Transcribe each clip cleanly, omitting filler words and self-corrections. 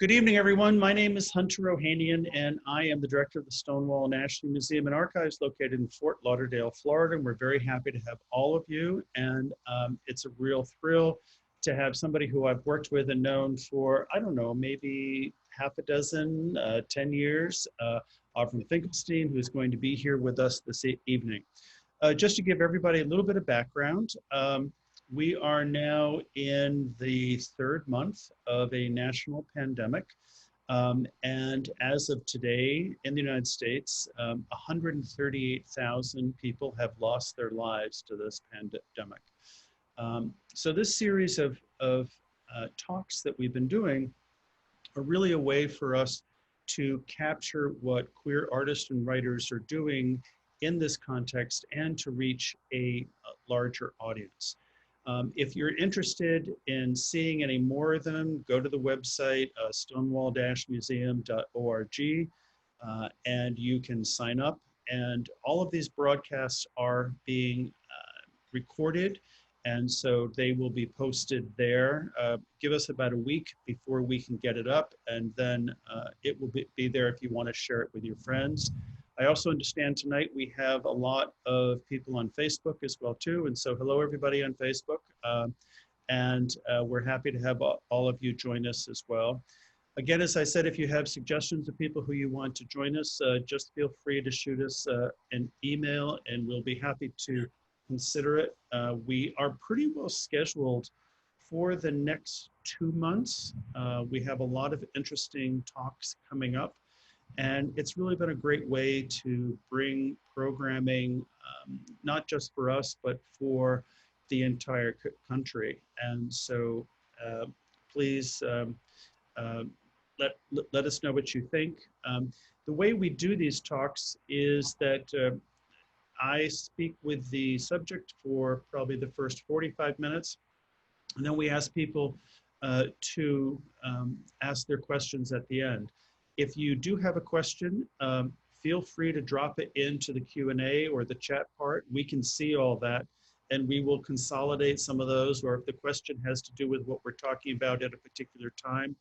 Good evening, everyone. My name is Hunter Ohanian, and I am the director of the Stonewall National Museum and Archives located in Fort Lauderdale, Florida. And we're very happy to have all of you. And it's a real thrill to have somebody who I've worked with and known for, I don't know, maybe half a dozen, 10 years, Avram Finkelstein, who is going to be here with us this evening. Just to give everybody a little bit of background, we are now in the third month of a national pandemic. And as of today in the United States, 138,000 people have lost their lives to this pandemic. So this series of talks that we've been doing are really a way for us to capture what queer artists and writers are doing in this context and to reach a larger audience. If you're interested in seeing any more of them, go to the website stonewall-museum.org and you can sign up. And all of these broadcasts are being recorded, and so they will be posted there. Give us about a week before we can get it up, and then it will be there if you want to share it with your friends. I also understand tonight we have a lot of people on Facebook as well too, and so hello everybody on Facebook, and we're happy to have all of you join us as well. Again, as I said, if you have suggestions of people who you want to join us, just feel free to shoot us an email and we'll be happy to consider it. We are pretty well scheduled for the next 2 months. We have a lot of interesting talks coming up. And it's really been a great way to bring programming, not just for us, but for the entire country. And so please let us know what you think. The way we do these talks is that I speak with the subject for probably the first 45 minutes, and then we ask people to ask their questions at the end. If you do have a question, feel free to drop it into the Q&A or the chat part. We can see all that, and we will consolidate some of those, or if the question has to do with what we're talking about at a particular time,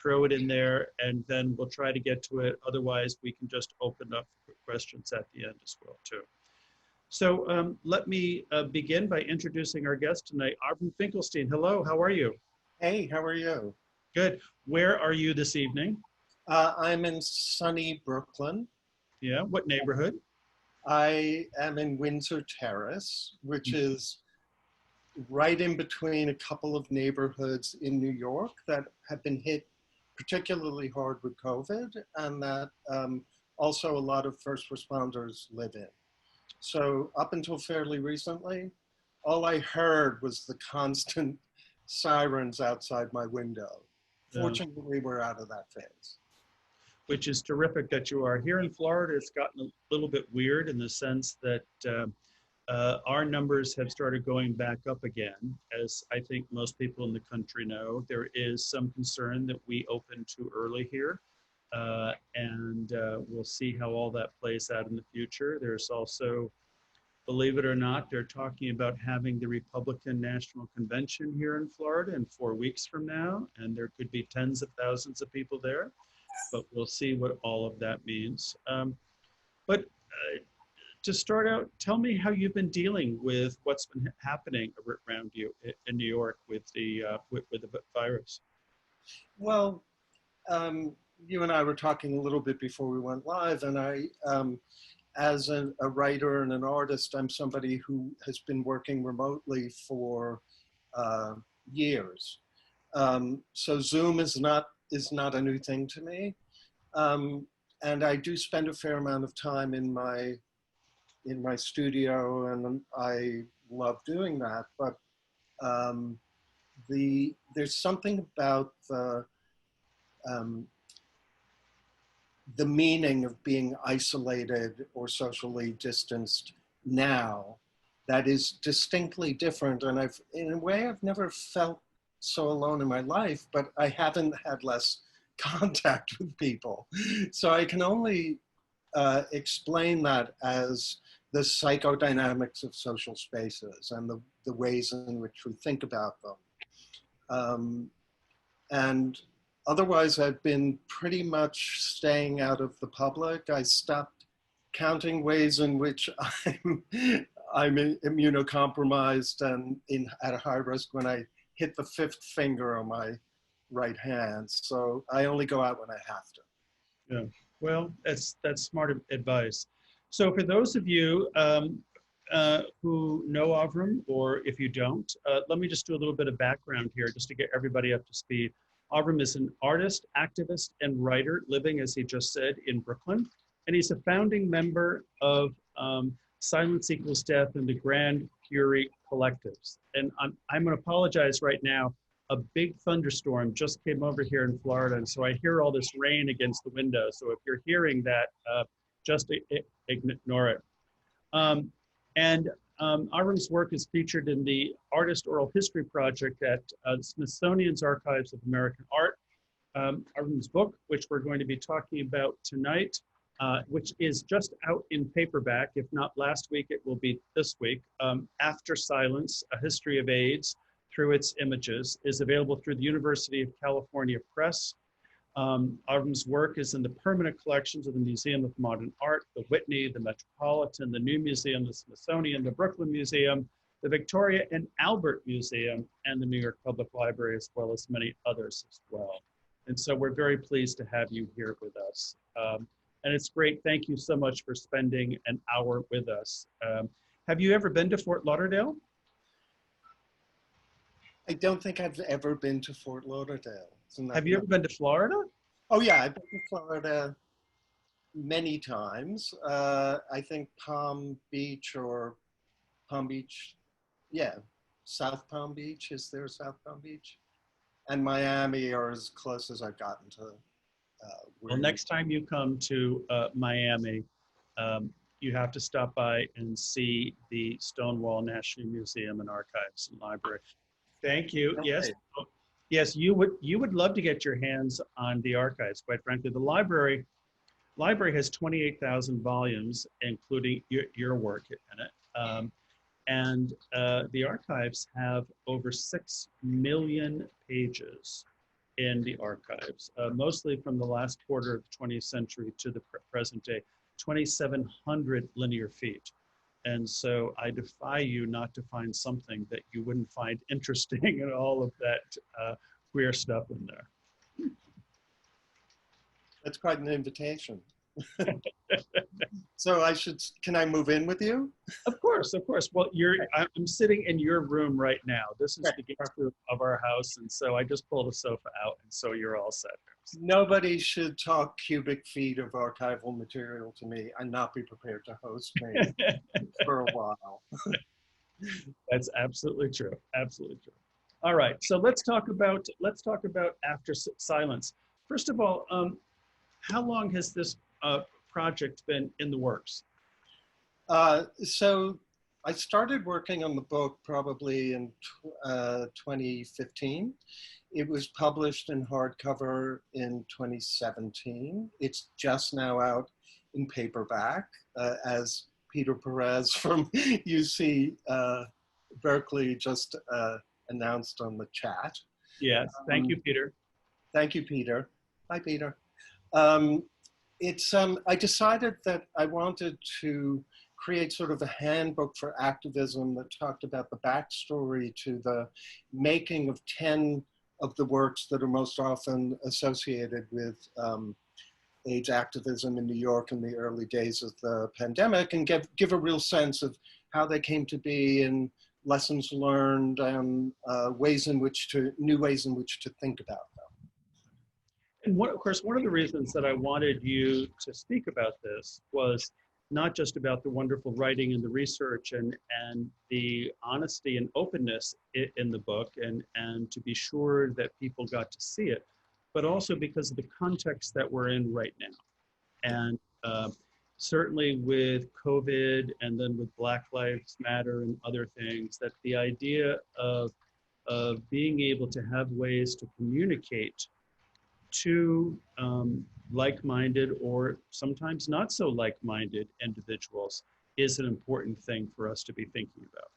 throw it in there, and then we'll try to get to it. Otherwise, we can just open up for questions at the end as well, too. So let me begin by introducing our guest tonight, Avram Finkelstein. Hello, how are you? Hey, how are you? Good. Where are you this evening? I'm in sunny Brooklyn. Yeah, what neighborhood? I am in Windsor Terrace, which is right in between a couple of neighborhoods in New York that have been hit particularly hard with COVID, and that also a lot of first responders live in. So up until fairly recently, all I heard was the constant sirens outside my window. Fortunately, we're out of that phase. Which is terrific that you are. Here in Florida, it's gotten a little bit weird in the sense that our numbers have started going back up again. As I think most people in the country know, there is some concern that we open too early here. And we'll see how all that plays out in the future. There's also, believe it or not, they're talking about having the Republican National Convention here in Florida in 4 weeks from now, and there could be tens of thousands of people there. But we'll see what all of that means. To start out, tell me how you've been dealing with what's been happening around you in New York with the virus. Well, you and I were talking a little bit before we went live, and I, as a writer and an artist, I'm somebody who has been working remotely for years. So Zoom is not a new thing to me. And I do spend a fair amount of time in my studio, and I love doing that. But there's something about the meaning of being isolated or socially distanced now that is distinctly different. And in a way, I've never felt so alone in my life, but I haven't had less contact with people. So I can only explain that as the psychodynamics of social spaces and the ways in which we think about them. And otherwise, I've been pretty much staying out of the public. I stopped counting ways in which I'm immunocompromised and at a high risk when I hit the fifth finger on my right hand. So I only go out when I have to. Yeah, well, that's smart advice. So for those of you who know Avram, or if you don't, let me just do a little bit of background here just to get everybody up to speed. Avram is an artist, activist, and writer living, as he just said, in Brooklyn. And he's a founding member of Silence Equals Death and the Grand Fury Collectives. And I'm going to apologize right now. A big thunderstorm just came over here in Florida, and so I hear all this rain against the window. So if you're hearing that, just ignore it. Avram's work is featured in the Artist Oral History Project at the Smithsonian's Archives of American Art. Avram's book, which we're going to be talking about tonight, which is just out in paperback. If not last week, it will be this week. After Silence, A History of AIDS Through Its Images, is available through the University of California Press. Avram's work is in the permanent collections of the Museum of Modern Art, the Whitney, the Metropolitan, the New Museum, the Smithsonian, the Brooklyn Museum, the Victoria and Albert Museum, and the New York Public Library, as well as many others as well. And so we're very pleased to have you here with us. And it's great. Thank you so much for spending an hour with us. Have you ever been to Fort Lauderdale? I don't think I've ever been to Fort Lauderdale. Have you ever been to Florida? Oh yeah, I've been to Florida many times. I think Palm Beach, yeah, South Palm Beach. Is there South Palm Beach? And Miami are as close as I've gotten to. Well, next time you come to Miami, you have to stop by and see the Stonewall National Museum and Archives and Library. Thank you. Okay. Yes. Yes, you would love to get your hands on the archives, quite frankly. The library has 28,000 volumes, including your work in it. The archives have over 6 million pages in the archives, mostly from the last quarter of the 20th century to the present day, 2,700 linear feet. And so I defy you not to find something that you wouldn't find interesting in all of that queer stuff in there. That's quite an invitation. So can I move in with you? Of course, of course. Well, I'm sitting in your room right now. This is the guest room of our house, and so I just pulled a sofa out, and so you're all set. Nobody should talk cubic feet of archival material to me and not be prepared to host me for a while. That's absolutely true. Absolutely true. All right, so let's talk about After Silence. First of all, how long has this project been in the works? So I started working on the book probably in 2015. It was published in hardcover in 2017. It's just now out in paperback, as Peter Perez from UC Berkeley just announced on the chat. Yes, thank you, Peter. Thank you, Peter. Hi, Peter. I decided that I wanted to create sort of a handbook for activism that talked about the backstory to the making of 10 of the works that are most often associated with AIDS activism in New York in the early days of the pandemic, and give a real sense of how they came to be and lessons learned and new ways in which to think about them. And of course, one of the reasons that I wanted you to speak about this was not just about the wonderful writing and the research and the honesty and openness in the book, and to be sure that people got to see it, but also because of the context that we're in right now. And certainly with COVID and then with Black Lives Matter and other things, that the idea of being able to have ways to communicate to like-minded or sometimes not so like-minded individuals is an important thing for us to be thinking about.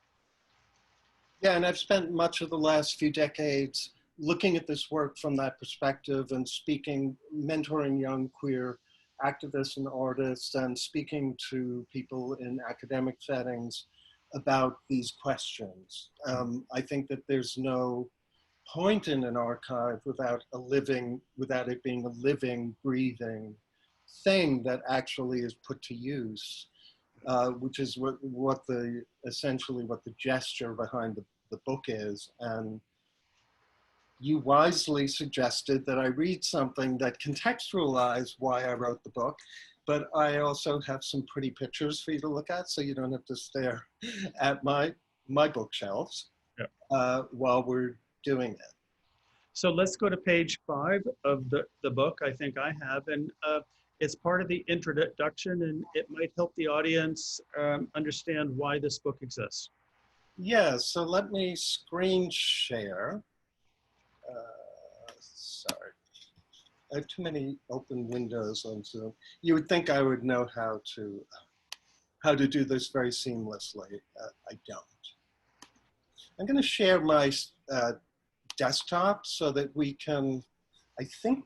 Yeah, and I've spent much of the last few decades looking at this work from that perspective and speaking, mentoring young queer activists and artists and speaking to people in academic settings about these questions. I think that there's no point in an archive without it being a living, breathing thing that actually is put to use, which is essentially what the gesture behind the book is. And you wisely suggested that I read something that contextualized why I wrote the book, but I also have some pretty pictures for you to look at, so you don't have to stare at my bookshelves. Yep. While we're doing it. So let's go to page 5 of the book. I think I have, and it's part of the introduction, and it might help the audience understand why this book exists. Yeah, so let me screen share. Sorry, I have too many open windows on Zoom. You would think I would know how to do this very seamlessly. I don't. I'm going to share my desktop so that we can, I think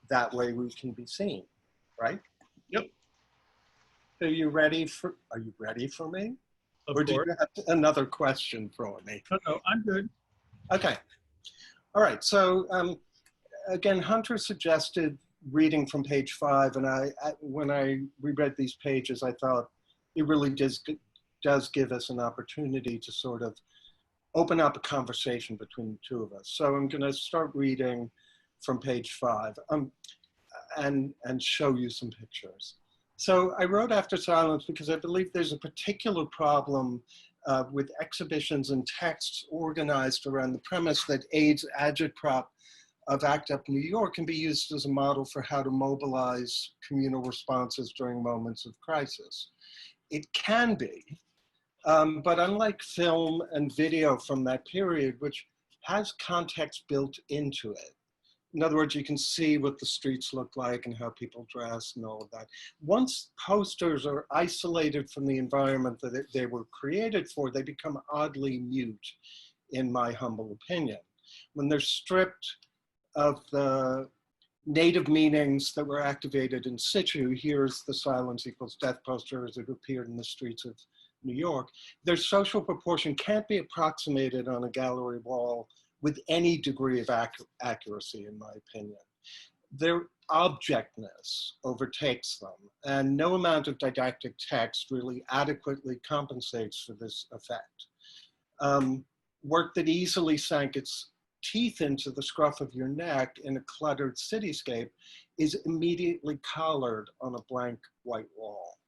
that way we can be seen, right? Yep. Are you ready for me? Of or course. do you have another question for me? No, I'm good. Okay. All right. So again, Hunter suggested reading from page 5, and when I reread these pages, I thought it really does give us an opportunity to sort of open up a conversation between the two of us. So I'm going to start reading from page 5 and show you some pictures. So I wrote After Silence because I believe there's a particular problem with exhibitions and texts organized around the premise that AIDS agitprop of ACT UP New York can be used as a model for how to mobilize communal responses during moments of crisis. It can be, but unlike film and video from that period, which has context built into it, in other words, you can see what the streets look like and how people dress and all of that. Once posters are isolated from the environment that they were created for, they become oddly mute, in my humble opinion. When they're stripped of the native meanings that were activated in situ, here's the Silence Equals Death poster as it appeared in the streets of New York, their social proportion can't be approximated on a gallery wall with any degree of accuracy, in my opinion. Their objectness overtakes them, and no amount of didactic text really adequately compensates for this effect. Work that easily sank its teeth into the scruff of your neck in a cluttered cityscape is immediately collared on a blank white wall.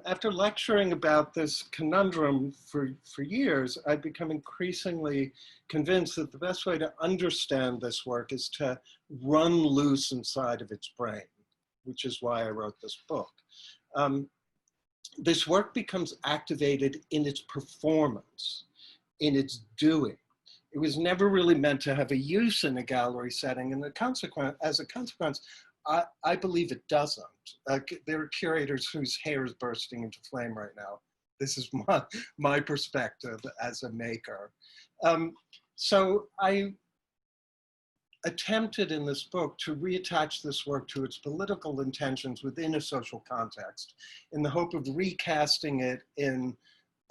After lecturing about this conundrum for years, I've become increasingly convinced that the best way to understand this work is to run loose inside of its brain, which is why I wrote this book. This work becomes activated in its performance, in its doing. It was never really meant to have a use in a gallery setting, and as a consequence, I believe it doesn't. There are curators whose hair is bursting into flame right now. This is my perspective as a maker. So I attempted in this book to reattach this work to its political intentions within a social context in the hope of recasting it in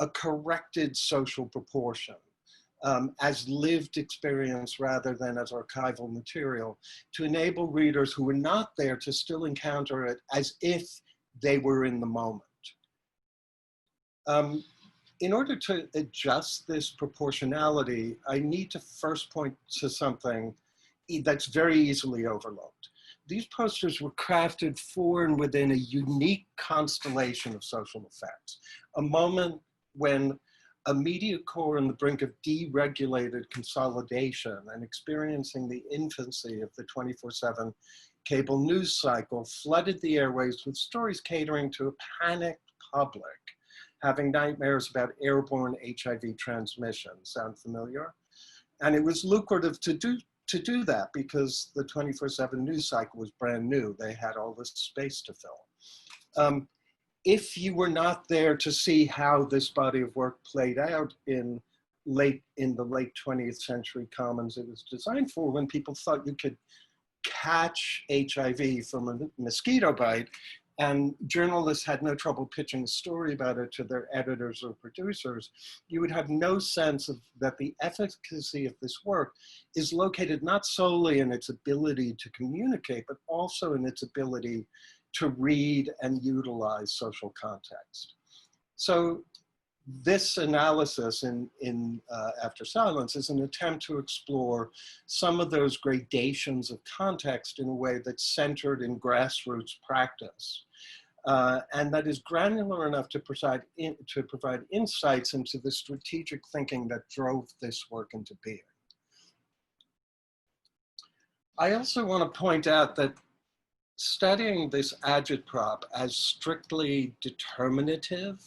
a corrected social proportion. As lived experience rather than as archival material, to enable readers who were not there to still encounter it as if they were in the moment. In order to adjust this proportionality, I need to first point to something that's very easily overlooked. These posters were crafted for and within a unique constellation of social effects, a moment when a media core on the brink of deregulated consolidation and experiencing the infancy of the 24/7 cable news cycle flooded the airwaves with stories catering to a panicked public, having nightmares about airborne HIV transmission. Sound familiar? And it was lucrative to do that because the 24/7 news cycle was brand new. They had all this space to fill. If you were not there to see how this body of work played out in in the late 20th century commons it was designed for, when people thought you could catch HIV from a mosquito bite, and journalists had no trouble pitching a story about it to their editors or producers, you would have no sense of that the efficacy of this work is located not solely in its ability to communicate, but also in its ability to read and utilize social context. So this analysis in After Silence is an attempt to explore some of those gradations of context in a way that's centered in grassroots practice, and that is granular enough to provide insights into the strategic thinking that drove this work into being. I also want to point out that studying this agitprop as strictly determinative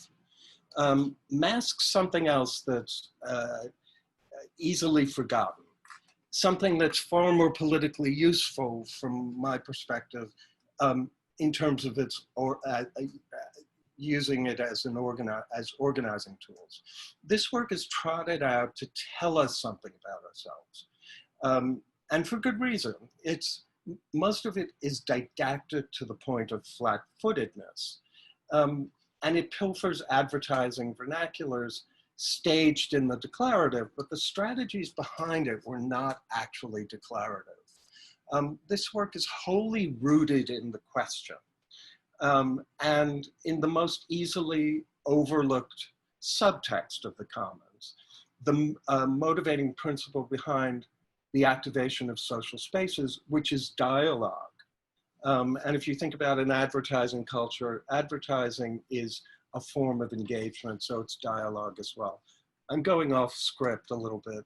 masks something else that's easily forgotten, something that's far more politically useful from my perspective in terms of its using it as organizing tools. This work is trotted out to tell us something about ourselves, and for good reason. Most of it is didactic to the point of flat-footedness. And it pilfers advertising vernaculars staged in the declarative, but the strategies behind it were not actually declarative. This work is wholly rooted in the question, and in the most easily overlooked subtext of the commons, the motivating principle behind the activation of social spaces, which is dialogue. And if you think about an advertising culture, advertising is a form of engagement, so it's dialogue as well. I'm going off script a little bit.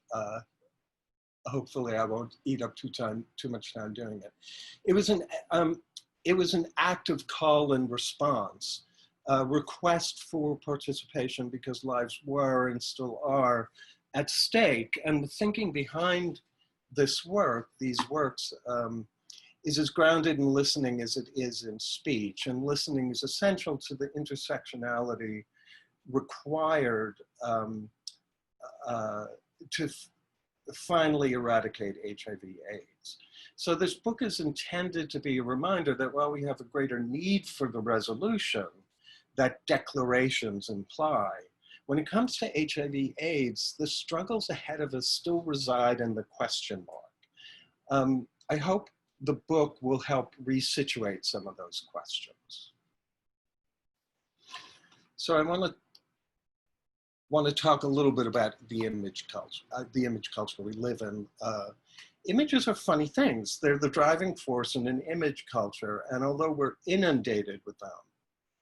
Hopefully I won't eat up too much time doing it. It was an active call and response, request for participation because lives were and still are at stake. And the thinking behind this work, these works, is as grounded in listening as it is in speech. And listening is essential to the intersectionality required to finally eradicate HIV/AIDS. So this book is intended to be a reminder that while we have a greater need for the resolution that declarations imply, when it comes to HIV/AIDS, the struggles ahead of us still reside in the question mark. I hope the book will help resituate some of those questions. So I want to talk a little bit about the image culture we live in. Images are funny things. They're the driving force in an image culture, and although we're inundated with them,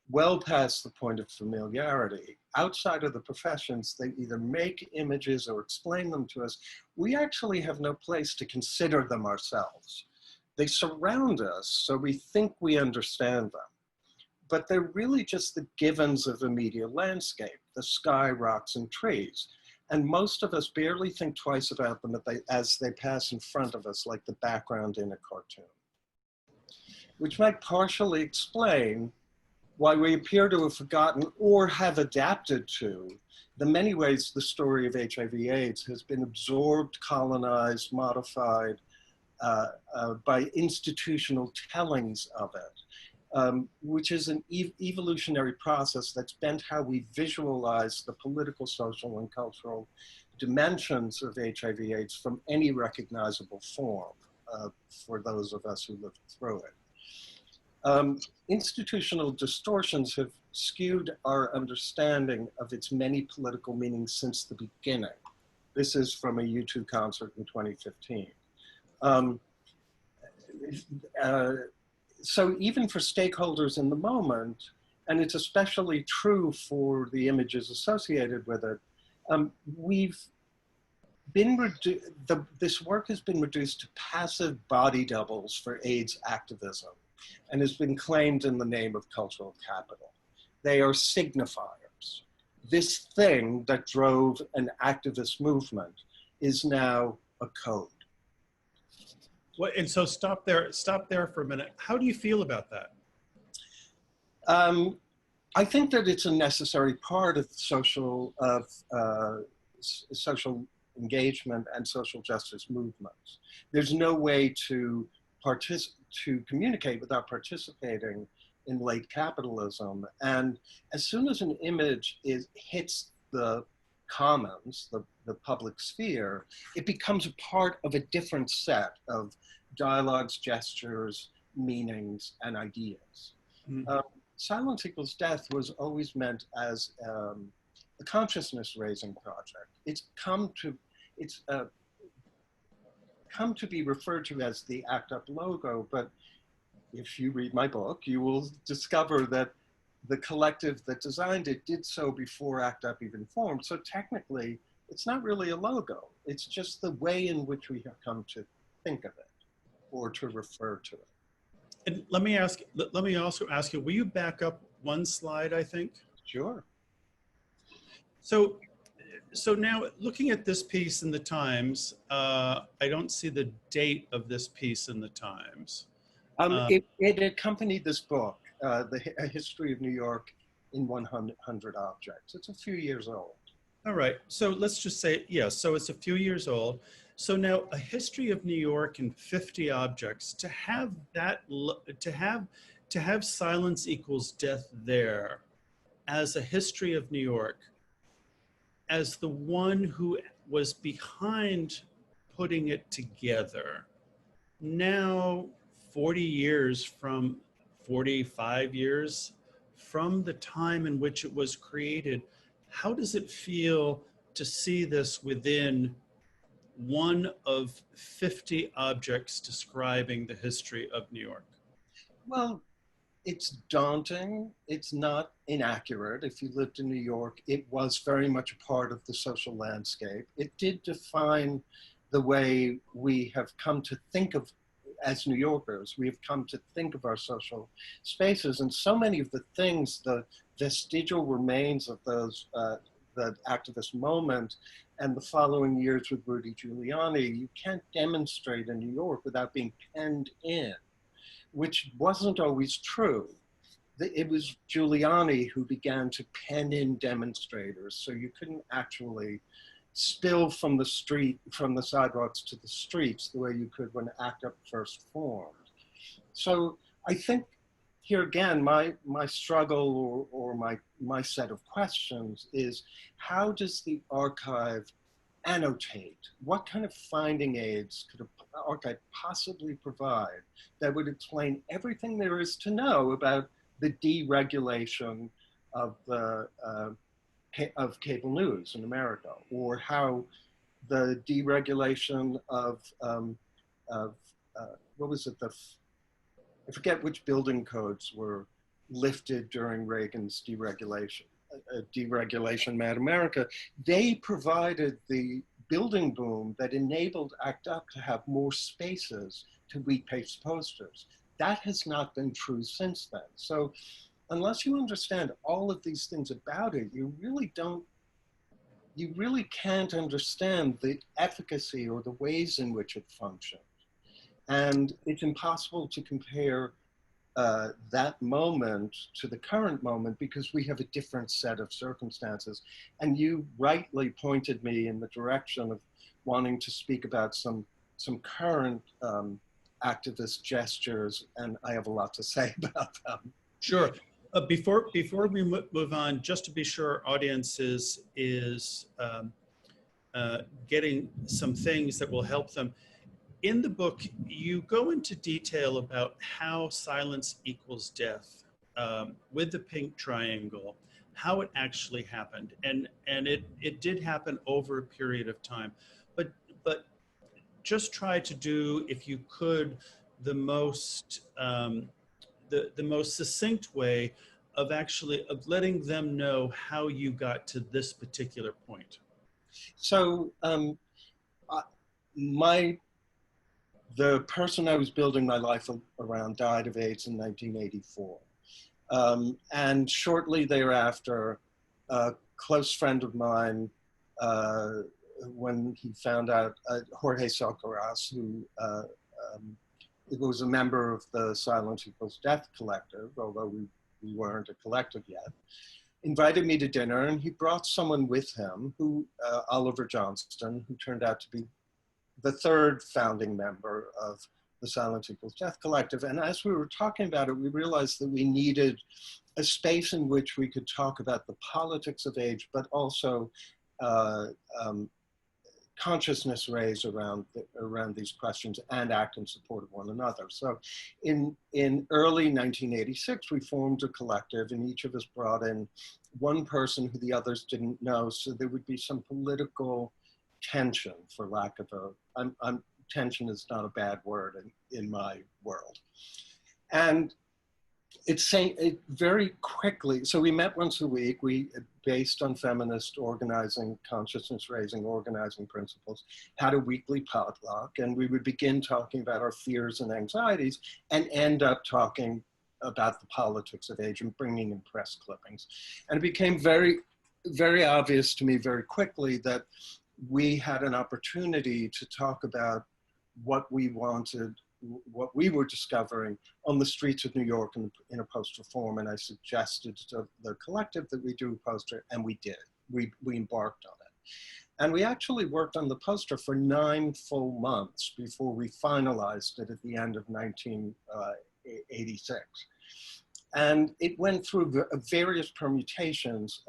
well past the point of familiarity, outside of the professions, they either make images or explain them to us. We actually have no place to consider them ourselves. They surround us, so we think we understand them. But they're really just the givens of a media landscape, the sky, rocks, and trees. And most of us barely think twice about them as they pass in front of us, like the background in a cartoon. Which might partially explain why we appear to have forgotten or have adapted to the many ways the story of HIV/AIDS has been absorbed, colonized, modified by institutional tellings of it. Which is an evolutionary process that's bent how we visualize the political, social, and cultural dimensions of HIV/AIDS from any recognizable form for those of us who lived through it. Institutional distortions have skewed our understanding of its many political meanings since the beginning. This is from a U2 concert in 2015. So even for stakeholders in the moment, and it's especially true for the images associated with it, this work has been reduced to passive body doubles for AIDS activism and has been claimed in the name of cultural capital. They are signifiers. This thing that drove an activist movement is now a code. Well, and so stop there for a minute. How do you feel about that? I think that it's a necessary part of social engagement and social justice movements. There's no way to communicate without participating in late capitalism. And as soon as an image hits the commons, the public sphere, it becomes a part of a different set of dialogues, gestures, meanings, and ideas. Mm. Silence Equals Death was always meant as a consciousness raising project. It's come to be referred to as the ACT UP logo, but if you read my book, you will discover that the collective that designed it did so before ACT UP even formed. So technically, it's not really a logo. It's just the way in which we have come to think of it or to refer to it. And let me also ask you, will you back up one slide, I think? Sure. So now looking at this piece in the Times, I don't see the date of this piece in the Times. It accompanied this book, A History of New York in 100 Objects. It's a few years old. All right, so let's just say, yeah, so it's a few years old. So now A History of New York in 50 Objects, to have that, to have Silence Equals Death there as a history of New York, as the one who was behind putting it together, now 45 years from the time in which it was created, how does it feel to see this within one of 50 objects describing the history of New York? Well, it's daunting. It's not inaccurate. If you lived in New York, it was very much a part of the social landscape. It did define the way we have come to think of, as New Yorkers, we have come to think of our social spaces. And so many of the things, the vestigial remains of those, the activist moment and the following years with Rudy Giuliani, you can't demonstrate in New York without being penned in, which wasn't always true. It was Giuliani who began to pen in demonstrators, so you couldn't actually spill from the sidewalks to the streets the way you could when ACT UP first formed. So I think here again, my struggle or my set of questions is, how does the archive annotate? What kind of finding aids could an archive possibly provide that would explain everything there is to know about the deregulation of cable news in America, or how the deregulation of what was it, I forget which building codes were lifted during Reagan's deregulation Mad America. They provided the building boom that enabled ACT UP to have more spaces to wheat-paste posters. That has not been true since then. So unless you understand all of these things about it, you really can't understand the efficacy or the ways in which it functioned. And it's impossible to compare that moment to the current moment because we have a different set of circumstances. And you rightly pointed me in the direction of wanting to speak about some current activist gestures, and I have a lot to say about them. Sure. Before we move on, just to be sure our audience is getting some things that will help them. In the book, you go into detail about how Silence Equals Death, with the pink triangle, how it actually happened, and it did happen over a period of time, but just try to do, if you could, the most succinct way of letting them know how you got to this particular point. So the person I was building my life around died of AIDS in 1984. And shortly thereafter, a close friend of mine, when he found out, Jorge Salcaraz, who was a member of the Silence Equals Death collective, although we weren't a collective yet, invited me to dinner, and he brought someone with him, Oliver Johnston, who turned out to be the third founding member of the Silence Equals Death Collective. And as we were talking about it, we realized that we needed a space in which we could talk about the politics of age, but also consciousness raised around these questions and act in support of one another. So in early 1986, we formed a collective, and each of us brought in one person who the others didn't know. So there would be some political tension, for lack of tension is not a bad word in my world. And it's saying it very quickly. So we met once a week. We, based on feminist organizing, consciousness raising, organizing principles, had a weekly potluck, and we would begin talking about our fears and anxieties and end up talking about the politics of age and bringing in press clippings. And it became very, very obvious to me very quickly that we had an opportunity to talk about what we wanted, what we were discovering on the streets of New York in a poster form. And I suggested to the collective that we do a poster, and we did. We embarked on it. And we actually worked on the poster for 9 full months before we finalized it at the end of 1986. And it went through various permutations.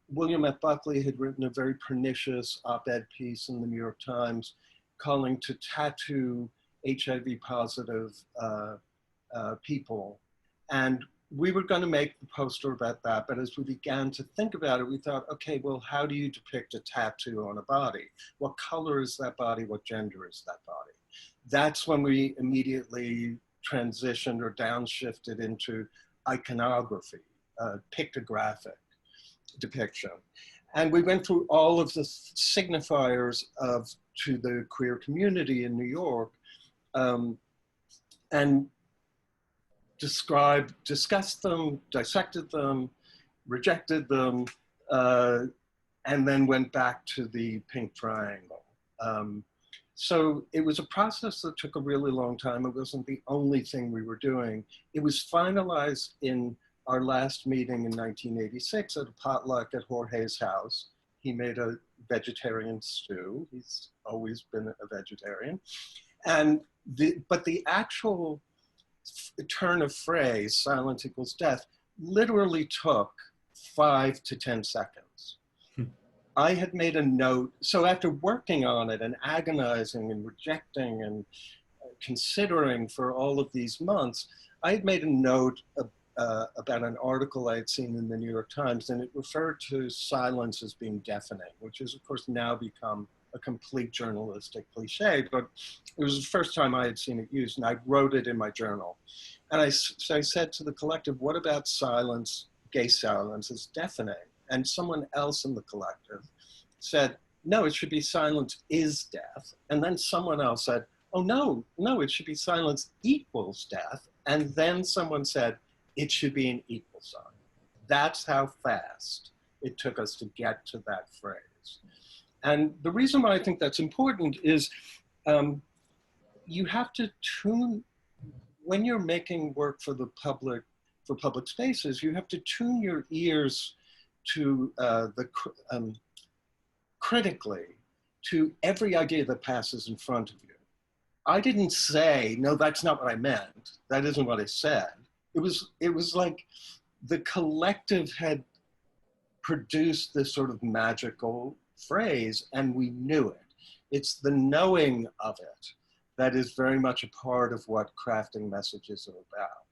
William F. Buckley had written a very pernicious op-ed piece in the New York Times calling to tattoo HIV positive people. And we were going to make the poster about that, but as we began to think about it, we thought, okay, well, how do you depict a tattoo on a body? What color is that body? What gender is that body? That's when we immediately transitioned or downshifted into iconography, pictographic depiction. And we went through all of the signifiers to the queer community in New York, and discussed them, dissected them, rejected them, and then went back to the pink triangle. So it was a process that took a really long time. It wasn't the only thing we were doing. It was finalized in our last meeting in 1986 at a potluck at Jorge's house. He made a vegetarian stew. He's always been a vegetarian. And but the actual turn of phrase, silence equals death, literally took 5 to 10 seconds. I had made a note. So after working on it and agonizing and rejecting and considering for all of these months, I had made a note about an article I had seen in the New York Times, and it referred to silence as being deafening, which has of course now become a complete journalistic cliche, but it was the first time I had seen it used, and I wrote it in my journal. And so I said to the collective, what about silence, gay silence is deafening? And someone else in the collective said, no, it should be silence is death. And then someone else said, oh no, it should be silence equals death. And then someone said, it should be an equal sign. That's how fast it took us to get to that phrase. And the reason why I think that's important is you have to tune, when you're making work for the public, for public spaces, you have to tune your ears to critically to every idea that passes in front of you. I didn't say, no, that's not what I meant. That isn't what I said. It was like the collective had produced this sort of magical phrase, and we knew it. It's the knowing of it that is very much a part of what crafting messages are about.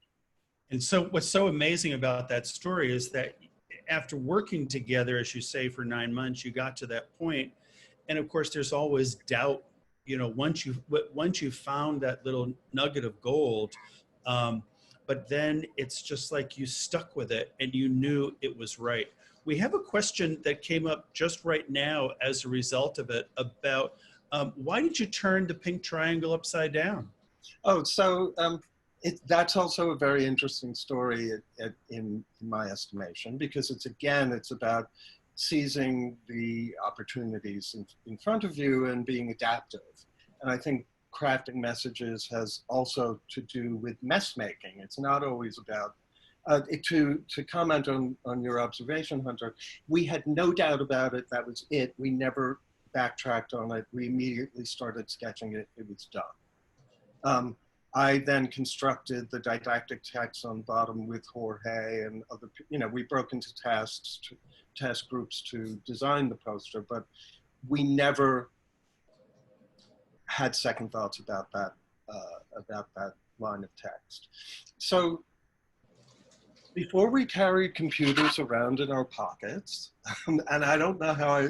And so what's so amazing about that story is that after working together, as you say, for 9 months, you got to that point. And of course, there's always doubt. You know, once you found that little nugget of gold, but then it's just like you stuck with it and you knew it was right. We have a question that came up just right now as a result of it about why did you turn the pink triangle upside down? Oh, so that's also a very interesting story in my estimation, because it's about seizing the opportunities in front of you and being adaptive. And I think crafting messages has also to do with mess making. It's not always about To comment on your observation, Hunter, we had no doubt about it. That was it. We never backtracked on it. We immediately started sketching it. It was done. I then constructed the didactic text on bottom with Jorge and other, we broke into task groups to design the poster, but we never had second thoughts about that line of text. So before we carried computers around in our pockets, and I don't know how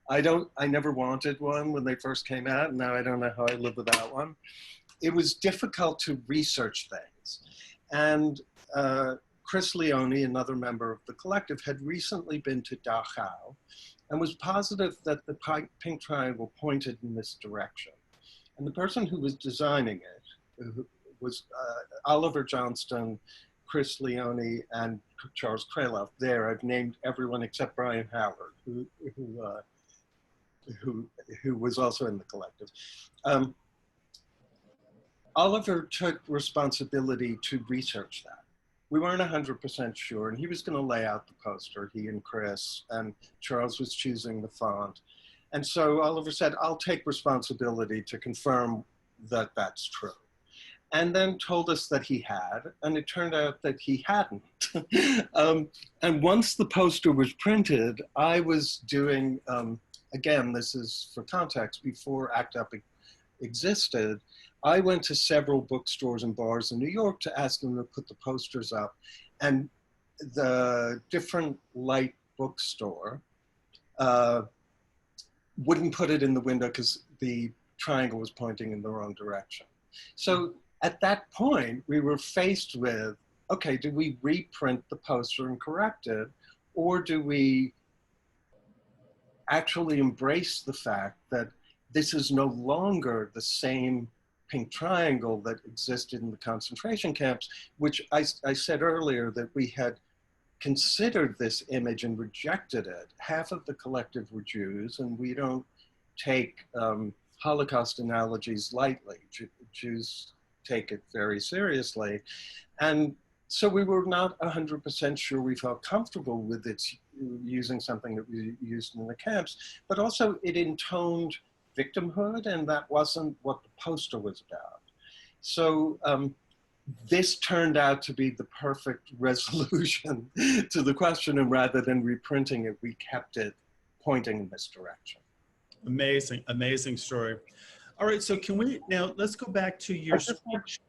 I never wanted one when they first came out, and now I don't know how I live without one. It was difficult to research things. And Chris Leone, another member of the collective, had recently been to Dachau and was positive that the pink triangle pointed in this direction. And the person who was designing it was Oliver Johnston, Chris Leone, and Charles Kraloff. There, I've named everyone except Brian Howard, who was also in the collective. Oliver took responsibility to research that. We weren't 100% sure, and he was going to lay out the poster, he and Chris, and Charles was choosing the font. And so Oliver said, I'll take responsibility to confirm that that's true. And then told us that he had, and it turned out that he hadn't. And once the poster was printed, I was doing, again, this is for context, before ACT UP existed, I went to several bookstores and bars in New York to ask them to put the posters up. And the different light bookstore wouldn't put it in the window because the triangle was pointing in the wrong direction. So at that point, we were faced with, okay, do we reprint the poster and correct it? Or do we actually embrace the fact that this is no longer the same pink triangle that existed in the concentration camps, which I said earlier that we had considered this image and rejected it. Half of the collective were Jews, and we don't take Holocaust analogies lightly. Jews take it very seriously. And so we were not 100% sure we felt comfortable with its using something that we used in the camps, but also it intoned victimhood, and that wasn't what the poster was about. So this turned out to be the perfect resolution to the question, and rather than reprinting it, we kept it pointing in this direction. Amazing, amazing story. All right, so can we, now let's go back to your sketch.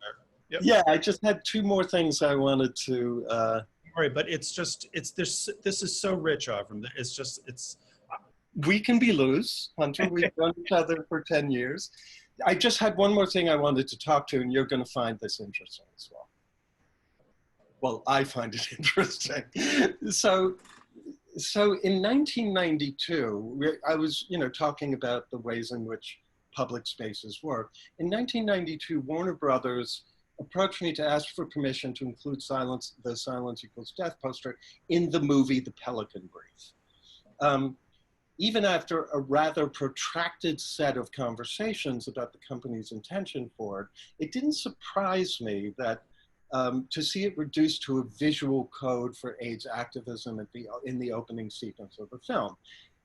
Yep. Yeah, I just had two more things I wanted to. Sorry, but it's just, this is so rich, Avram. It's. We can be loose, Hunter. We've known each other for 10 years. I just had one more thing I wanted to talk to, and you're going to find this interesting as well. Well, I find it interesting. So in 1992, I was, talking about the ways in which public spaces work. In 1992, Warner Brothers approached me to ask for permission to include the Silence Equals Death poster in the movie The Pelican Brief. Even after a rather protracted set of conversations about the company's intention for it, it didn't surprise me that to see it reduced to a visual code for AIDS activism in the opening sequence of the film.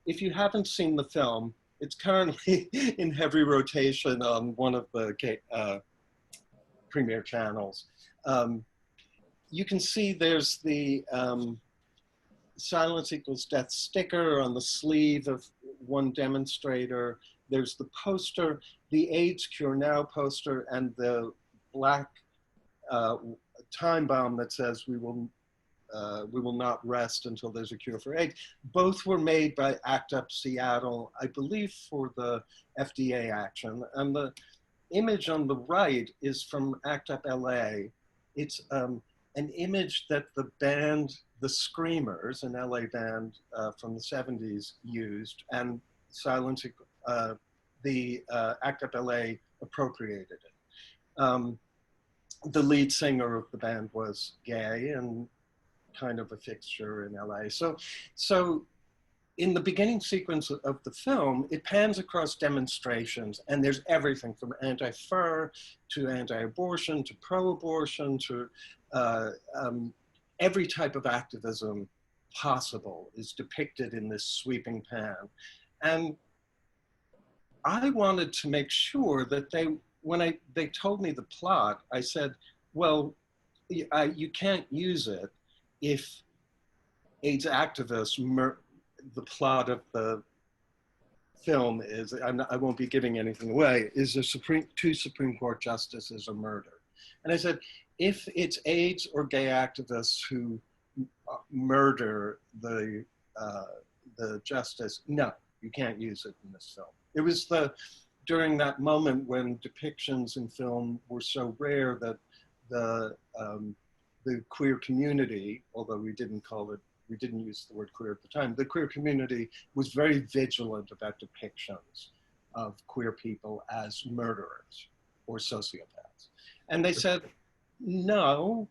If you haven't seen the film, it's currently in heavy rotation on one of the premier channels. You can see there's the Silence Equals Death sticker on the sleeve of one demonstrator. There's the poster, the AIDS Cure Now poster, and the black time bomb that says we will not rest until there's a cure for AIDS. Both were made by ACT UP Seattle, I believe, for the FDA action. And the image on the right is from ACT UP LA. It's an image that the band, the Screamers, an LA band from the 70s, used, and the ACT UP LA appropriated it. The lead singer of the band was gay and kind of a fixture in LA. So in the beginning sequence of the film, it pans across demonstrations, and there's everything from anti-fur to anti-abortion to pro-abortion to every type of activism possible is depicted in this sweeping pan. And I wanted to make sure that when they told me the plot, I said, well, you can't use it if AIDS activists, the plot of the film is, I won't be giving anything away, is two Supreme Court justices are murdered. And I said, if it's AIDS or gay activists who murder the justice, no, you can't use it in this film. It was during that moment when depictions in film were so rare that the queer community, although we didn't use the word queer at the time, the queer community was very vigilant about depictions of queer people as murderers or sociopaths. And they said, no,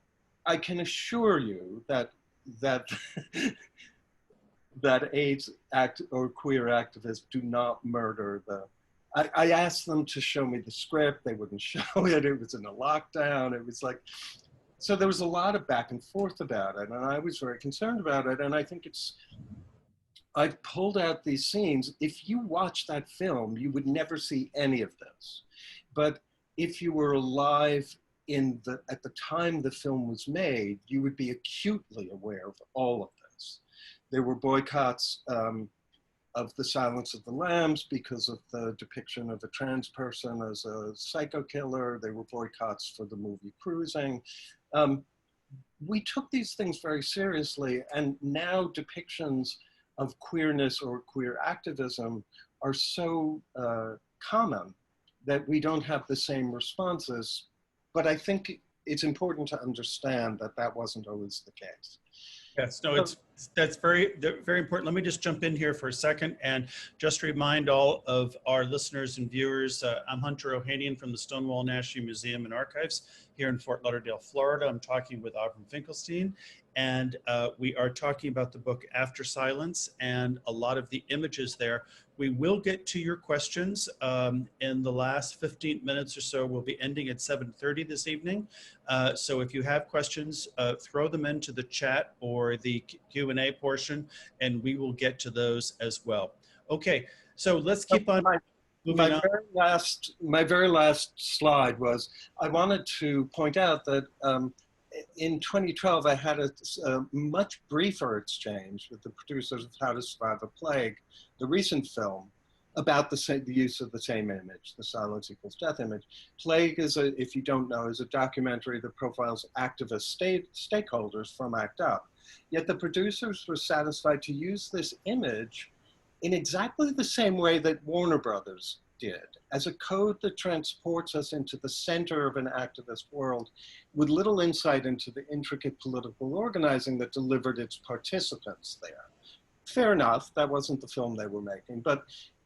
I can assure you that that AIDS or queer activists do not murder I asked them to show me the script. They wouldn't show it. It was in a lockdown. It was like, so there was a lot of back and forth about it. And I was very concerned about it. And I think I've pulled out these scenes. If you watch that film, you would never see any of this. But if you were alive at the time the film was made, you would be acutely aware of all of this. There were boycotts of the Silence of the Lambs because of the depiction of a trans person as a psycho killer. There were boycotts for the movie Cruising. We took these things very seriously, and now depictions of queerness or queer activism are so common that we don't have the same responses. But I think it's important to understand that that wasn't always the case. Yes, no, that's very, very important. Let me just jump in here for a second and just remind all of our listeners and viewers, I'm Hunter Ohanian from the Stonewall National Museum and Archives here in Fort Lauderdale, Florida. I'm talking with Avram Finkelstein, and we are talking about the book After Silence and a lot of the images there. We will get to your questions in the last 15 minutes or so. We'll be ending at 7:30 this evening. So if you have questions, throw them into the chat or the Q&A portion, and we will get to those as well. Okay, so let's keep on moving on. My very last slide was, I wanted to point out that in 2012, I had a much briefer exchange with the producers of How to Survive a Plague, the recent film, about the use of the same image, the silence equals death image. Plague is, if you don't know, is a documentary that profiles activist stakeholders from ACT UP. Yet the producers were satisfied to use this image in exactly the same way that Warner Brothers did, as a code that transports us into the center of an activist world with little insight into the intricate political organizing that delivered its participants there. Fair enough, that wasn't the film they were making, but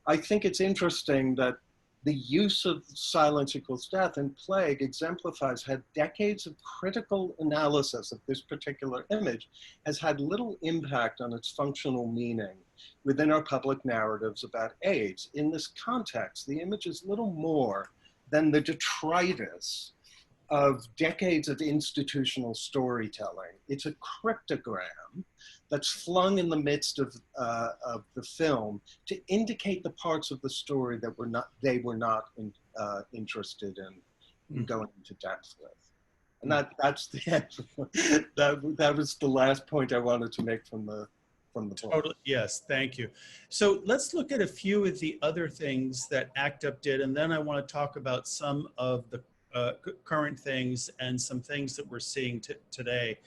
I think it's interesting that the use of silence equals death in Plague exemplifies how decades of critical analysis of this particular image has had little impact on its functional meaning within our public narratives about AIDS. In this context, the image is little more than the detritus of decades of institutional storytelling. It's a cryptogram that's flung in the midst of the film to indicate the parts of the story that they were not interested in going into depth with. And that's the end. That was the last point I wanted to make from the book. Totally, yes, thank you. So let's look at a few of the other things that ACT UP did, and then I want to talk about some of the current things and some things that we're seeing today.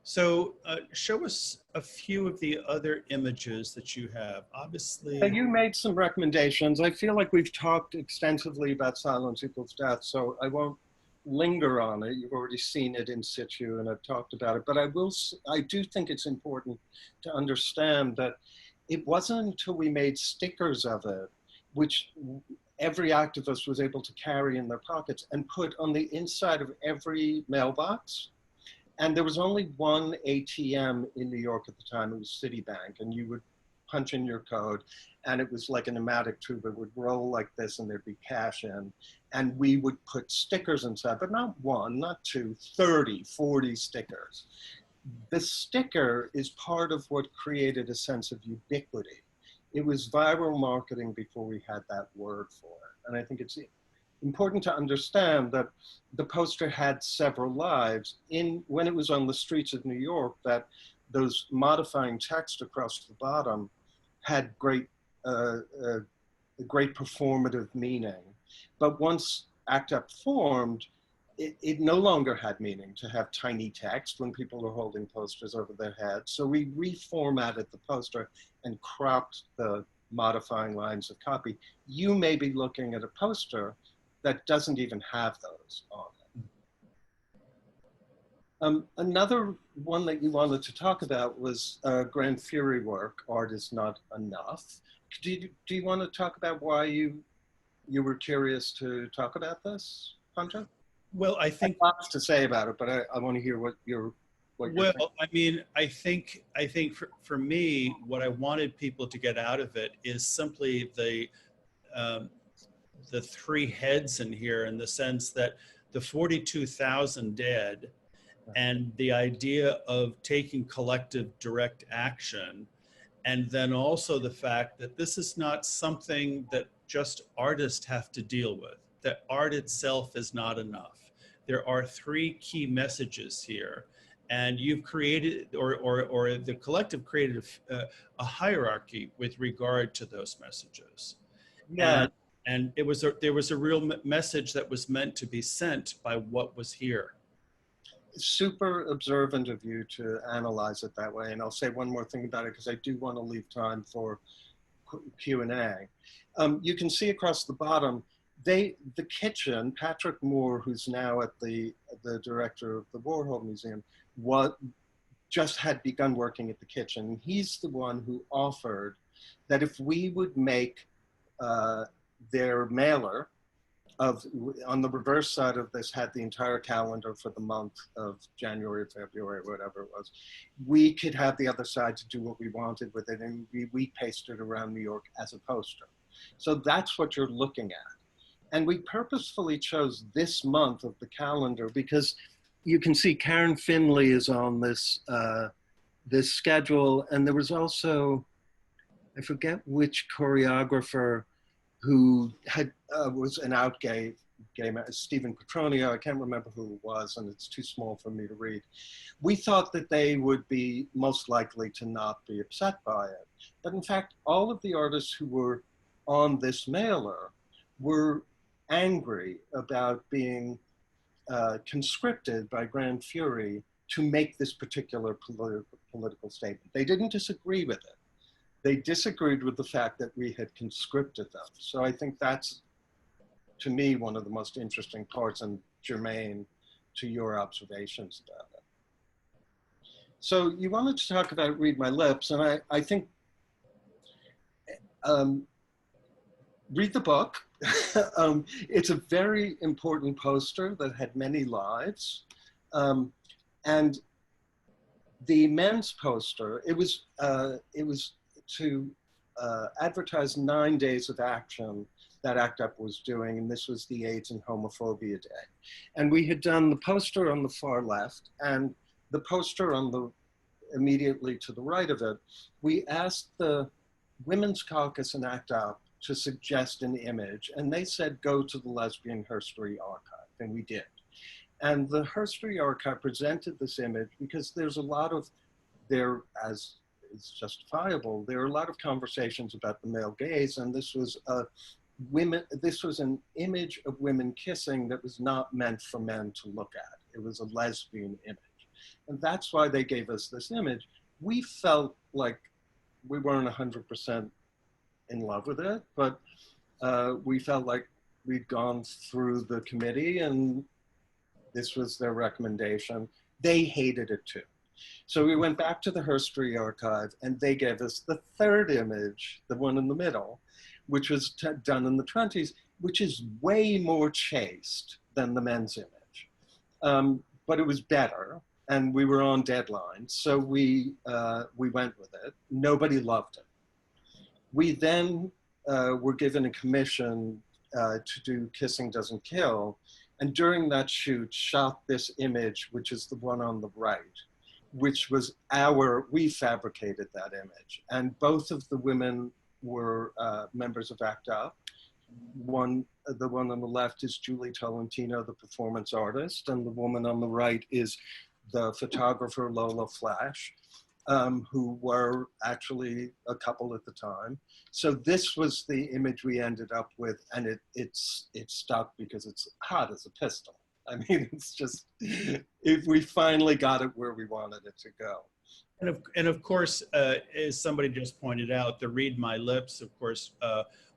So show us a few of the other images that you have. Obviously, you made some recommendations. I feel like we've talked extensively about silence equals death, so I won't linger on it. You've already seen it in situ and I've talked about it, but I do think it's important to understand that it wasn't until we made stickers of it, which every activist was able to carry in their pockets and put on the inside of every mailbox. And there was only one ATM in New York at the time. It was Citibank, and you would punch in your code. and it was like a pneumatic tube. It would roll like this and there'd be cash in. And we would put stickers inside, but not one, not two, 30, 40 stickers. The sticker is part of what created a sense of ubiquity. It was viral marketing before we had that word for it. And I think it's important to understand that the poster had several lives. When it was on the streets of New York, that those modifying text across the bottom had great performative meaning. But once ACT UP formed, it no longer had meaning to have tiny text when people were holding posters over their heads. So we reformatted the poster and cropped the modifying lines of copy. You may be looking at a poster that doesn't even have those on it. Another one that you wanted to talk about was Grand Fury work, Art is Not Enough. Do you want to talk about why you were curious to talk about this, Hunter? Well, I think lots to say about it, but I want to hear what you're well, I mean, I think for me, what I wanted people to get out of it is simply the three heads in here, in the sense that the 42,000 dead and the idea of taking collective direct action. And then also the fact that this is not something that just artists have to deal with, that art itself is not enough. There are three key messages here, and you've created, or the collective created a hierarchy with regard to those messages. Yeah. And there was a real message that was meant to be sent by what was here. Super observant of you to analyze it that way. And I'll say one more thing about it, because I do want to leave time for Q&A. You can see across the bottom, the kitchen, Patrick Moore, who's now at the director of the Warhol Museum, just had begun working at the kitchen. He's the one who offered that if we would make their mailer, on the reverse side of this had the entire calendar for the month of January, February, whatever it was. We could have the other side to do what we wanted with it, and we pasted it around New York as a poster. So that's what you're looking at. And we purposefully chose this month of the calendar because you can see Karen Finley is on this, this schedule. And there was also, I forget which choreographer who had was an out gay man, Stephen Petronio. I can't remember who it was, and it's too small for me to read. We thought that they would be most likely to not be upset by it. But in fact, all of the artists who were on this mailer were angry about being conscripted by Grand Fury to make this particular political statement. They didn't disagree with it. They disagreed with the fact that we had conscripted them. So I think that's, to me, one of the most interesting parts and germane to your observations about it. So you wanted to talk about Read My Lips, and I think read the book. It's a very important poster that had many lives. And the men's poster, it was to advertise 9 days of action that ACT UP was doing, and this was the AIDS and Homophobia Day. And we had done the poster on the far left and the poster on the immediately to the right of it. We asked the Women's Caucus and ACT UP to suggest an image, and they said, go to the Lesbian Herstory Archive, and we did. And the Herstory Archive presented this image because there's a lot of, as is justifiable, there are a lot of conversations about the male gaze, and this was an image of women kissing that was not meant for men to look at. It was a lesbian image. And that's why they gave us this image. We felt like we weren't 100% in love with it, but we felt like we'd gone through the committee and this was their recommendation. They hated it too. So we went back to the Herstory Archive and they gave us the third image, the one in the middle, which was done in the 20s, which is way more chaste than the men's image. But it was better and we were on deadline. So we went with it. Nobody loved it. We then were given a commission to do Kissing Doesn't Kill. And during that shoot, shot this image, which is the one on the right, which was we fabricated that image. And both of the women were members of ACT UP. The one on the left is Julie Tolentino, the performance artist, and the woman on the right is the photographer Lola Flash, who were actually a couple at the time. So this was the image we ended up with, and it stuck because it's hot as a pistol. I mean, it's just, if we finally got it where we wanted it to go. And of course, as somebody just pointed out, the Read My Lips, of course,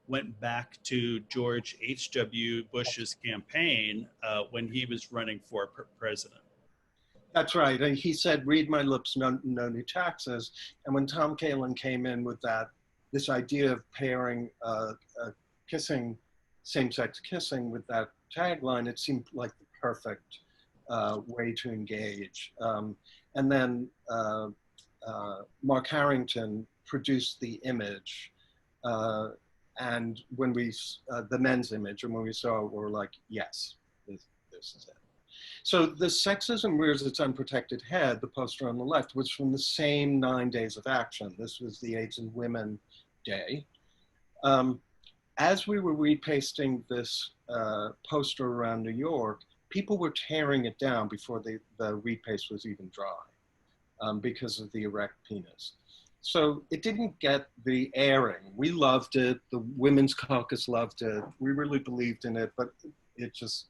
went back to George H.W. Bush's campaign when he was running for president. That's right. And he said, read my lips, no new taxes. And when Tom Kalin came in with this idea of pairing kissing, same-sex kissing with that tagline, it seemed like the perfect way to engage. And then Mark Harrington produced the image, and when the men's image, and when we saw it, we were like, yes, this is it. So the Sexism Rears Its Unprotected Head, the poster on the left, was from the same 9 days of action. This was the AIDS and Women Day. As we were repasting this poster around New York, people were tearing it down before the repaste was even dry because of the erect penis. So it didn't get the airing. We loved it. The Women's Caucus loved it. We really believed in it, but it just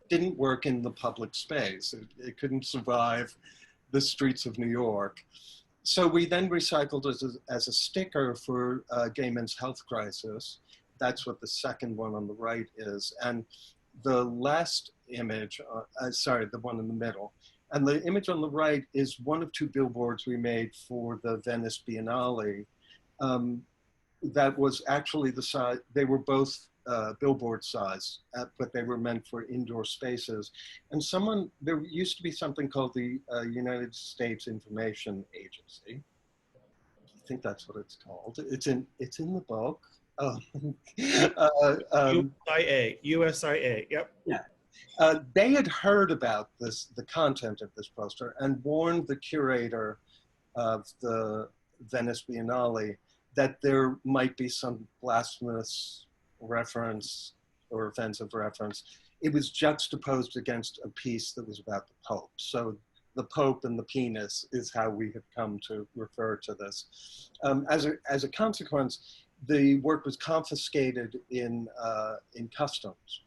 didn't work in the public space. It couldn't survive the streets of New York. So we then recycled it as a sticker for Gay Men's Health Crisis. That's what the second one on the right is. And the last image, the one in the middle, and the image on the right is one of 2 billboards we made for the Venice Biennale. That was actually the size, they were both billboard size, but they were meant for indoor spaces. And there used to be something called the United States Information Agency. I think that's what it's called. It's in the book. USIA, yep. Yeah. They had heard about the content of this poster, and warned the curator of the Venice Biennale that there might be some blasphemous reference or offensive reference. It was juxtaposed against a piece that was about the Pope. So the Pope and the penis is how we have come to refer to this. As a consequence, the work was confiscated in customs.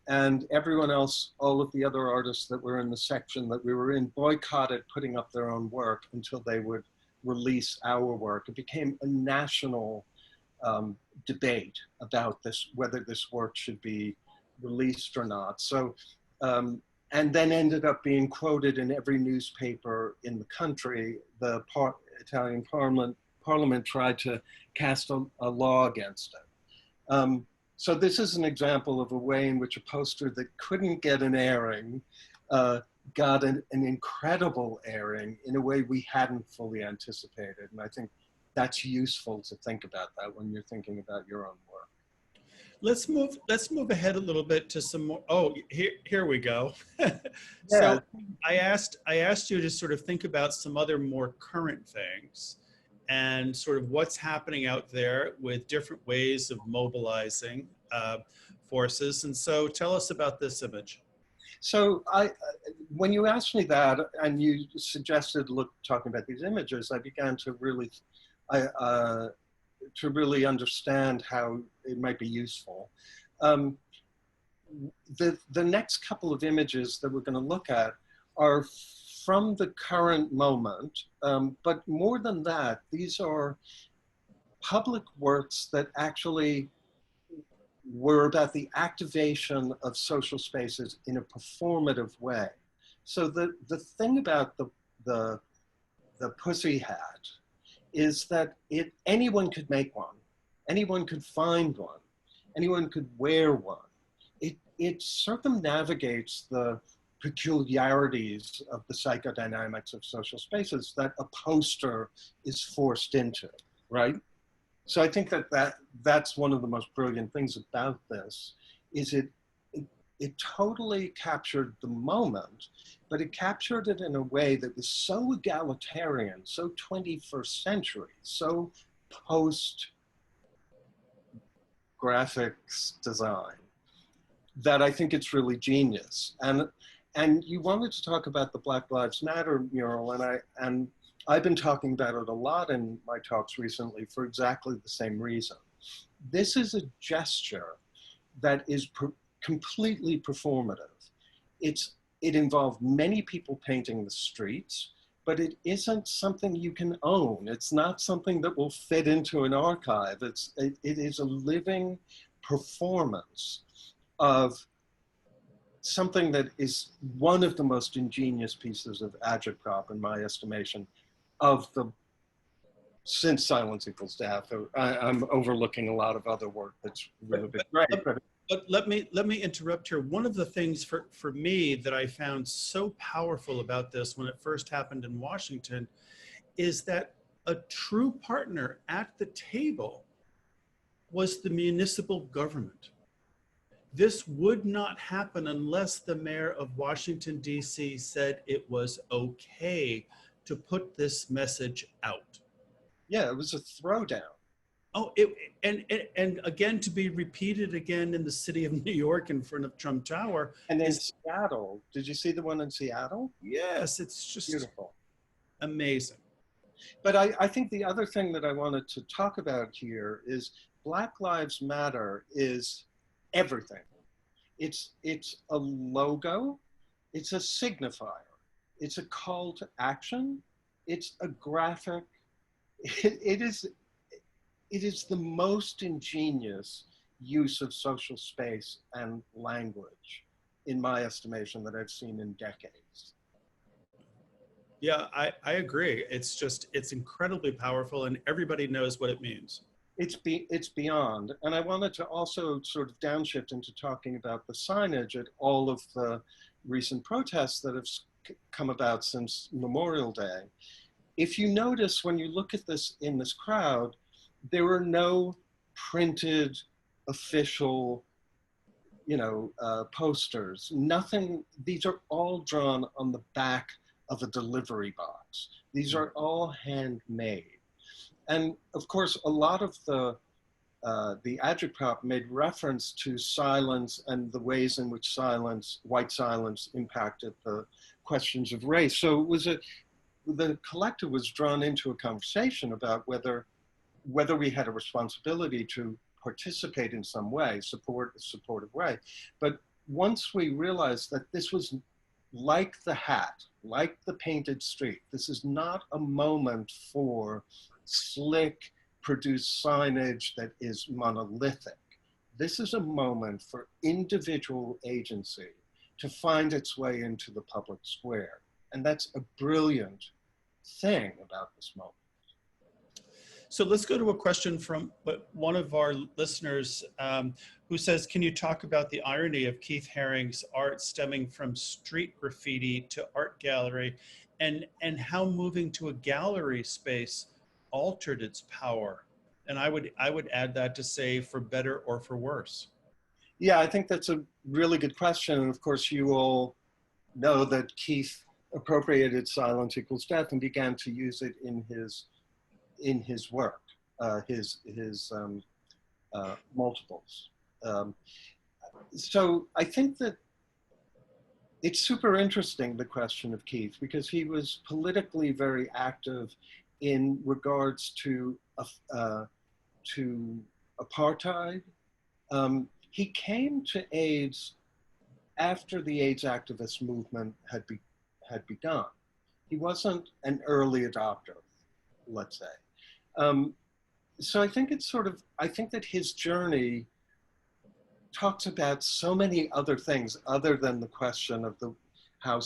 And everyone else, all of the other artists that were in the section that we were in, boycotted putting up their own work until they would release our work. It became a national debate about whether this work should be released or not. So, and then ended up being quoted in every newspaper in the country. The Italian Parliament tried to cast a law against it. So this is an example of a way in which a poster that couldn't get an airing got an incredible airing in a way we hadn't fully anticipated. And I think that's useful to think about that when you're thinking about your own work. Let's move ahead a little bit to some more. Oh, here we go. Yeah. So I asked you to sort of think about some other more current things and sort of what's happening out there with different ways of mobilizing forces. And so tell us about this image. So when you asked me that and you suggested talking about these images, I began to really understand how it might be useful. The next couple of images that we're going to look at are from the current moment, but more than that, these are public works that actually were about the activation of social spaces in a performative way. So the thing about the pussy hat is that anyone could make one, anyone could find one, anyone could wear one. It circumnavigates the peculiarities of the psychodynamics of social spaces that a poster is forced into, right? So I think that's one of the most brilliant things about this, is it totally captured the moment, but it captured it in a way that was so egalitarian, so 21st century, so post graphics design, that I think it's really genius. And you wanted to talk about the Black Lives Matter mural, and I've been talking about it a lot in my talks recently for exactly the same reason. This is a gesture that is completely performative. It involved many people painting the streets, but it isn't something you can own. It's not something that will fit into an archive. It is a living performance of something that is one of the most ingenious pieces of agitprop, in my estimation, of the since Silence Equals Death. I'm overlooking a lot of other work that's really been great. But let me interrupt here. One of the things for me that I found so powerful about this when it first happened in Washington is that a true partner at the table was the municipal government. This would not happen unless the mayor of Washington, D.C. said it was okay to put this message out. Yeah, it was a throwdown. Oh, and again, to be repeated again in the city of New York in front of Trump Tower. And in Seattle, did you see the one in Seattle? Yes, it's just beautiful. Amazing. But I think the other thing that I wanted to talk about here is Black Lives Matter is everything. It's a logo, it's a signifier, it's a call to action, it's a graphic. It is the most ingenious use of social space and language, in my estimation, that I've seen in decades. Yeah, I agree. It's incredibly powerful, and everybody knows what it means. It's beyond. And I wanted to also sort of downshift into talking about the signage at all of the recent protests that have come about since Memorial Day. If you notice, when you look at this in this crowd, there are no printed official, posters, nothing. These are all drawn on the back of a delivery box. These are all handmade. And of course, a lot of the agitprop made reference to silence and the ways in which white silence impacted the questions of race. So the collective was drawn into a conversation about whether we had a responsibility to participate in some way, support a supportive way. But once we realized that this was like the hat, like the painted street, this is not a moment for slick, produced signage that is monolithic. This is a moment for individual agency to find its way into the public square. And that's a brilliant thing about this moment. So let's go to a question from one of our listeners who says, can you talk about the irony of Keith Haring's art stemming from street graffiti to art gallery, and how moving to a gallery space altered its power? And I would add that to say, for better or for worse. Yeah, I think that's a really good question. And of course, you all know that Keith appropriated Silence Equals Death and began to use it in his work, his multiples. So I think that it's super interesting, the question of Keith, because he was politically very active in regards to apartheid. He came to AIDS after the AIDS activist movement had begun. He wasn't an early adopter, let's say. So I think I think that his journey talks about so many other things other than the question of how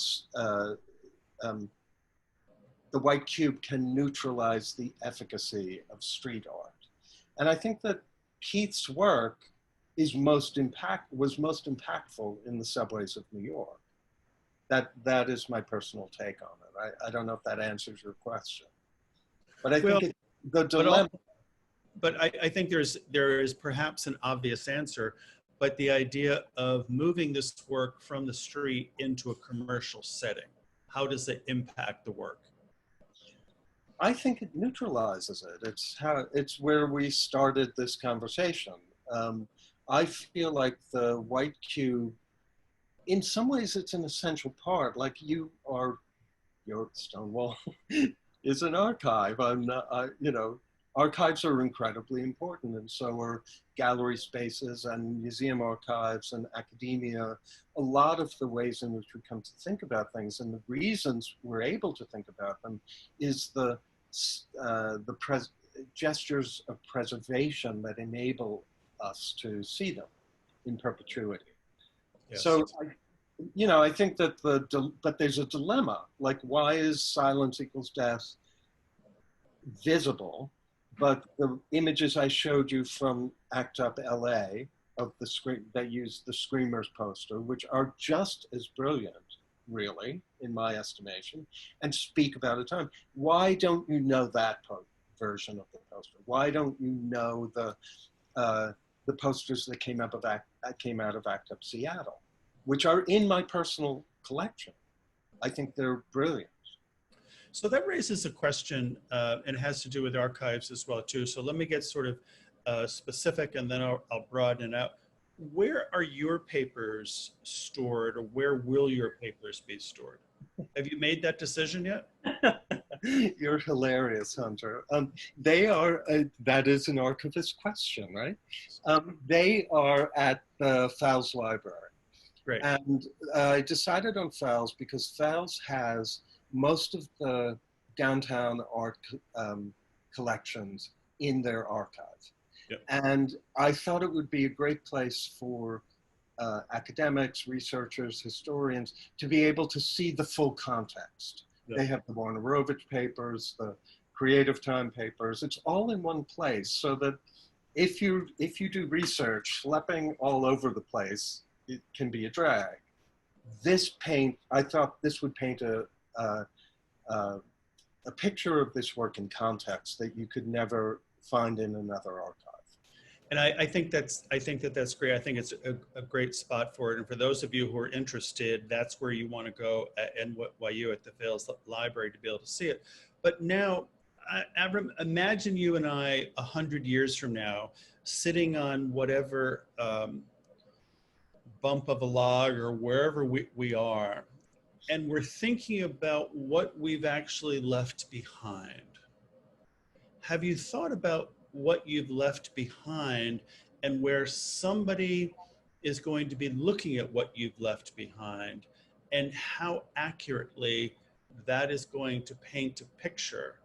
the white cube can neutralize the efficacy of street art. And I think that Keith's work was most impactful in the subways of New York. That is my personal take on it. I don't know if that answers your question, but I think the dilemma. but I think there is perhaps an obvious answer, but the idea of moving this work from the street into a commercial setting, how does it impact the work? I think it neutralizes it. It's where we started this conversation. I feel like the white cube, in some ways, it's an essential part. Like your Stonewall is an archive. I'm not, you know, archives are incredibly important, and so are gallery spaces and museum archives and academia. A lot of the ways in which we come to think about things and the reasons we're able to think about them is the gestures of preservation that enable us to see them in perpetuity. Yes. So, you know, I think that but there's a dilemma. Like, why is silence equals death visible, but the images I showed you from ACT UP LA of the screen that use the Screamers poster, which are just as brilliant, really, in my estimation, and speak about a time. Why don't you know that version of the poster? Why don't you know the posters that came out of ACT UP Seattle, which are in my personal collection? I think they're brilliant. So that raises a question, and has to do with archives as well too. So let me get sort of specific, and then I'll broaden it out. Where are your papers stored, or where will your papers be stored? Have you made that decision yet? You're hilarious, Hunter. They are, that is an archivist question, right? They are at the Fowles Library. Great. And I decided on Fowles because Fowles has most of the downtown art collections in their archive. Yep. And I thought it would be a great place for academics, researchers, historians to be able to see the full context. Yep. They have the Warner-Rovich papers, the Creative Time papers. It's all in one place, so that if you do research, schlepping all over the place, it can be a drag. I thought this would paint a picture of this work in context that you could never find in another archive. And I think that's great. I think it's a great spot for it. And for those of you who are interested, that's where you want to go, and NYU at the Fowles Library to be able to see it. But now, Avram, imagine you and I 100 years from now sitting on whatever bump of a log or wherever we are, and we're thinking about what we've actually left behind. Have you thought about what you've left behind, and where somebody is going to be looking at what you've left behind, and how accurately that is going to paint a picture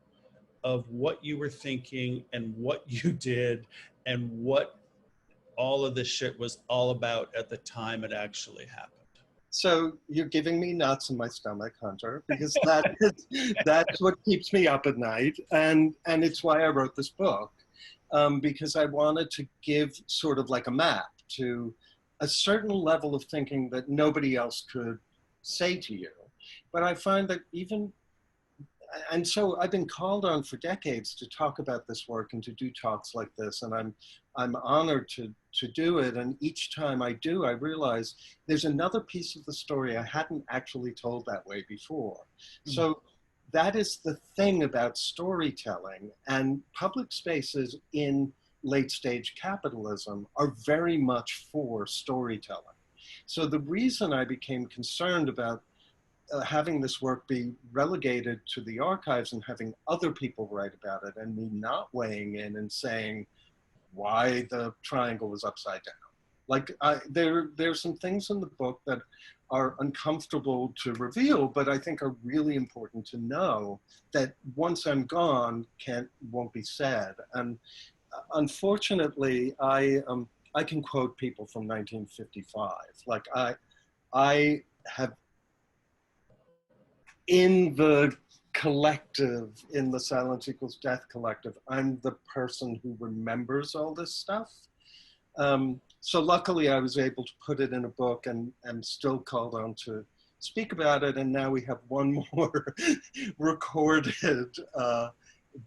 of what you were thinking and what you did and what all of this shit was all about at the time it actually happened? So you're giving me knots in my stomach, Hunter, because that's what keeps me up at night. And it's why I wrote this book, because I wanted to give sort of like a map to a certain level of thinking that nobody else could say to you. But I find that and so I've been called on for decades to talk about this work and to do talks like this, and I'm honored to do it. And each time I do, I realize there's another piece of the story I hadn't actually told that way before. Mm-hmm. So that is the thing about storytelling, and public spaces in late stage capitalism are very much for storytelling. So the reason I became concerned about having this work be relegated to the archives and having other people write about it, and me not weighing in and saying why the triangle was upside down. Like, there's some things in the book that are uncomfortable to reveal, but I think are really important to know, that once I'm gone won't be said. And unfortunately, I can quote people from 1955. Like, I have, in the collective, in the Silence Equals Death collective, I'm the person who remembers all this stuff. So luckily I was able to put it in a book, and am still called on to speak about it. And now we have one more recorded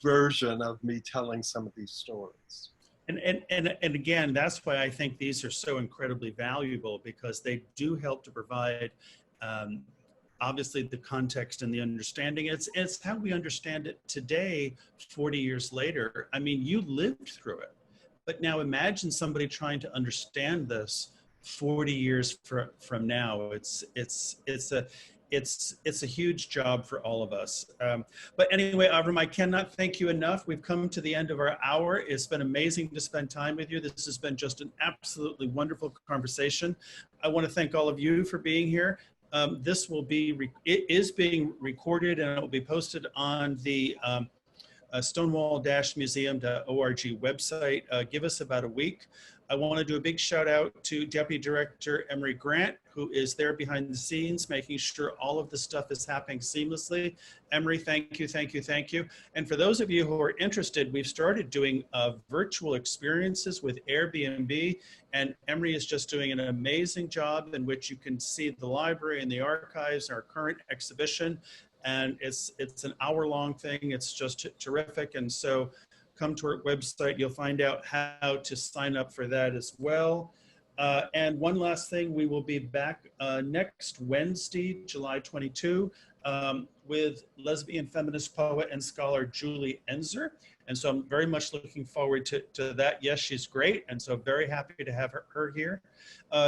version of me telling some of these stories. And again, that's why I think these are so incredibly valuable, because they do help to provide um, obviously the context and the understanding. It's how we understand it today, 40 years later. I mean, you lived through it, but now imagine somebody trying to understand this 40 years from now. It's a huge job for all of us. But anyway, Avram, I cannot thank you enough. We've come to the end of our hour. It's been amazing to spend time with you. This has been just an absolutely wonderful conversation. I want to thank all of you for being here. This will be, it is being recorded, and it will be posted on the stonewall-museum.org website. Give us about a week. I want to do a big shout out to Deputy Director Emery Grant, who is there behind the scenes, making sure all of this stuff is happening seamlessly. Emery, thank you, thank you, thank you. And for those of you who are interested, we've started doing virtual experiences with Airbnb, and Emery is just doing an amazing job in which you can see the library and the archives, our current exhibition. And it's an hour-long thing. It's just terrific. And so come to our website. You'll find out how to sign up for that as well. And one last thing, we will be back next Wednesday, July 22, with lesbian feminist poet and scholar Julie Enzer. And so I'm very much looking forward to that. Yes, she's great. And so very happy to have her here.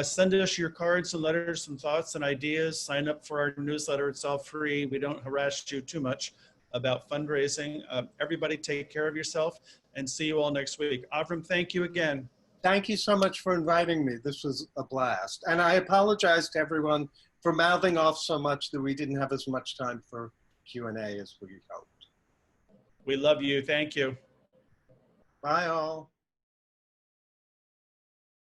Send us your cards and letters and thoughts and ideas. Sign up for our newsletter. It's all free. We don't harass you too much about fundraising. Everybody take care of yourself, and see you all next week. Avram, thank you again. Thank you so much for inviting me. This was a blast. And I apologize to everyone for mouthing off so much that we didn't have as much time for Q&A as we hoped. We love you. Thank you. Bye all.